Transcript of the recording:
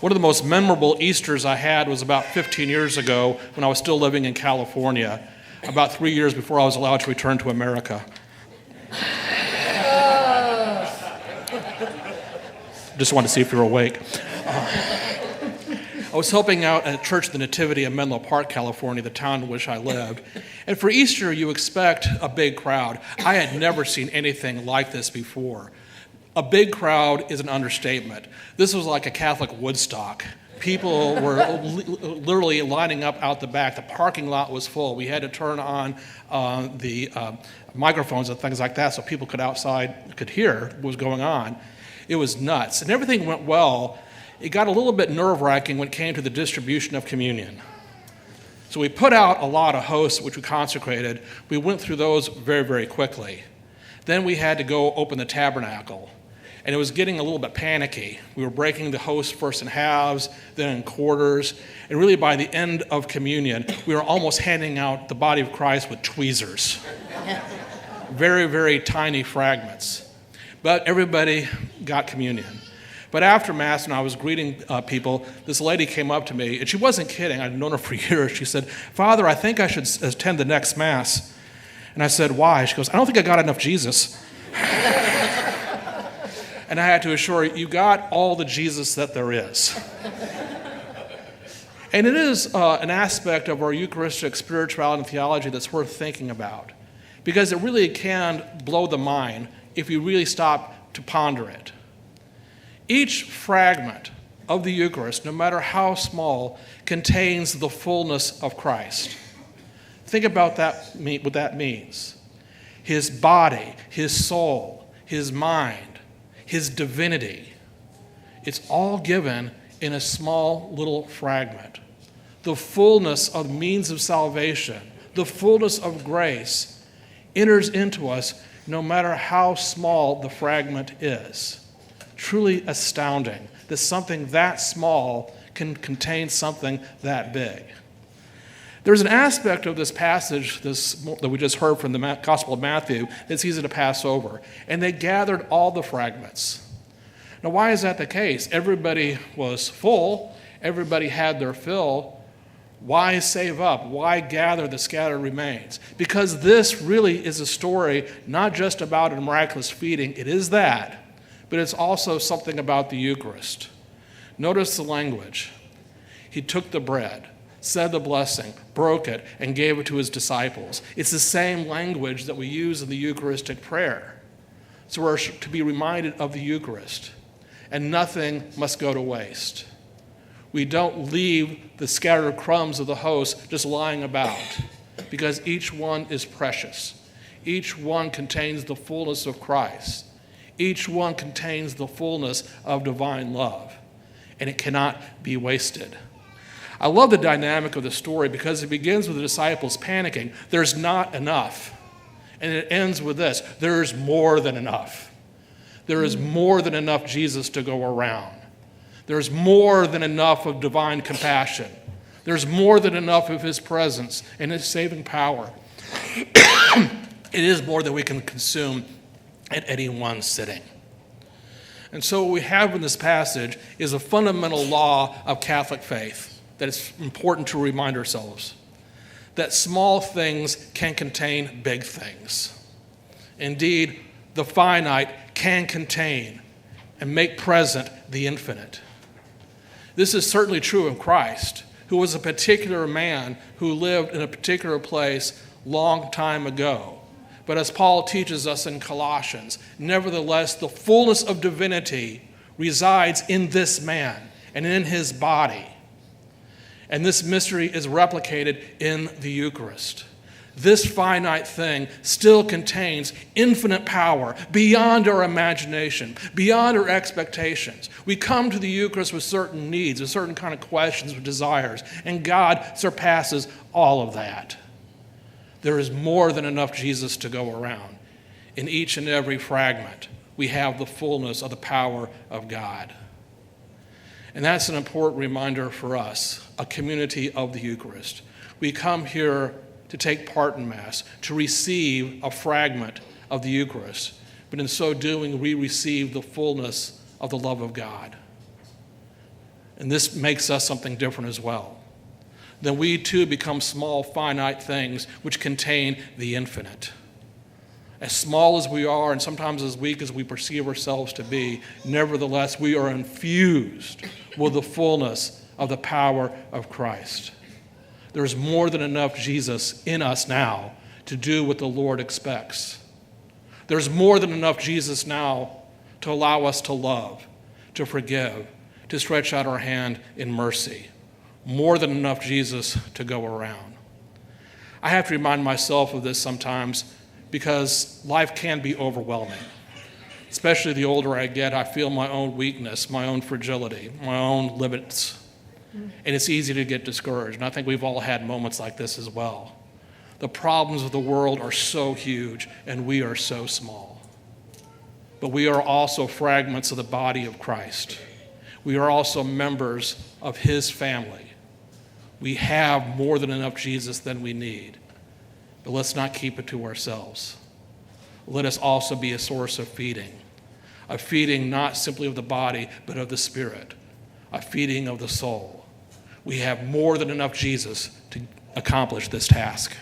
One of the most memorable Easters I had was about 15 years ago when I was still living in California, about 3 years before I was allowed to return to America. Just wanted to see if you were awake. I was helping out at Church of the Nativity in Menlo Park, California, the town in which I lived. And for Easter, you expect a big crowd. I had never seen anything like this before. A big crowd is an understatement. This was like a Catholic Woodstock. People were literally lining up out the back. The parking lot was full. We had to turn on the microphones and things like that so people could hear what was going on. It was nuts. And everything went well. It got a little bit nerve-wracking when it came to the distribution of communion. So we put out a lot of hosts, which we consecrated. We went through those very, very quickly. Then we had to go open the tabernacle. And it was getting a little bit panicky. We were breaking the host first in halves, then in quarters. And really by the end of communion, we were almost handing out the body of Christ with tweezers. Very, very tiny fragments. But everybody got communion. But after Mass, when I was greeting people, this lady came up to me, and she wasn't kidding. I'd known her for years. She said, "Father, I think I should attend the next Mass." And I said, "Why?" She goes, "I don't think I got enough Jesus." And I had to assure her, you got all the Jesus that there is. And it is an aspect of our Eucharistic spirituality and theology that's worth thinking about, because it really can blow the mind if you really stop to ponder it. Each fragment of the Eucharist, no matter how small, contains the fullness of Christ. Think about that, what that means. His body, his soul, his mind, his divinity. It's all given in a small little fragment. The fullness of means of salvation, the fullness of grace enters into us no matter how small the fragment is. Truly astounding that something that small can contain something that big. There's an aspect of this passage that we just heard from the Gospel of Matthew that's easy to pass over. And they gathered all the fragments. Now, why is that the case? Everybody was full. Everybody had their fill. Why save up? Why gather the scattered remains? Because this really is a story not just about a miraculous feeding. It is that. But it's also something about the Eucharist. Notice the language. He took the bread, said the blessing, broke it, and gave it to his disciples. It's the same language that we use in the Eucharistic prayer. So we're to be reminded of the Eucharist, and nothing must go to waste. We don't leave the scattered crumbs of the host just lying about, because each one is precious. Each one contains the fullness of Christ. Each one contains the fullness of divine love, and it cannot be wasted. I love the dynamic of the story because it begins with the disciples panicking. There's not enough. And it ends with this. There's more than enough. There is more than enough Jesus to go around. There's more than enough of divine compassion. There's more than enough of his presence and his saving power. It is more than we can consume at any one sitting. And so what we have in this passage is a fundamental law of Catholic faith that it's important to remind ourselves, that small things can contain big things. Indeed, the finite can contain and make present the infinite. This is certainly true of Christ, who was a particular man who lived in a particular place long time ago. But as Paul teaches us in Colossians, nevertheless, the fullness of divinity resides in this man and in his body. And this mystery is replicated in the Eucharist. This finite thing still contains infinite power beyond our imagination, beyond our expectations. We come to the Eucharist with certain needs, with certain kind of questions, with desires, and God surpasses all of that. There is more than enough Jesus to go around. In each and every fragment, we have the fullness of the power of God. And that's an important reminder for us, a community of the Eucharist. We come here to take part in Mass, to receive a fragment of the Eucharist, but in so doing, we receive the fullness of the love of God. And this makes us something different as well. Then we too become small, finite things which contain the infinite. As small as we are, and sometimes as weak as we perceive ourselves to be, nevertheless, we are infused with the fullness of the power of Christ. There's more than enough Jesus in us now to do what the Lord expects. There's more than enough Jesus now to allow us to love, to forgive, to stretch out our hand in mercy. More than enough Jesus to go around. I have to remind myself of this sometimes because life can be overwhelming. Especially the older I get, I feel my own weakness, my own fragility, my own limits. And it's easy to get discouraged. And I think we've all had moments like this as well. The problems of the world are so huge, and we are so small. But we are also fragments of the body of Christ. We are also members of his family. We have more than enough Jesus than we need. But let's not keep it to ourselves. Let us also be a source of feeding not simply of the body, but of the spirit, a feeding of the soul. We have more than enough Jesus to accomplish this task.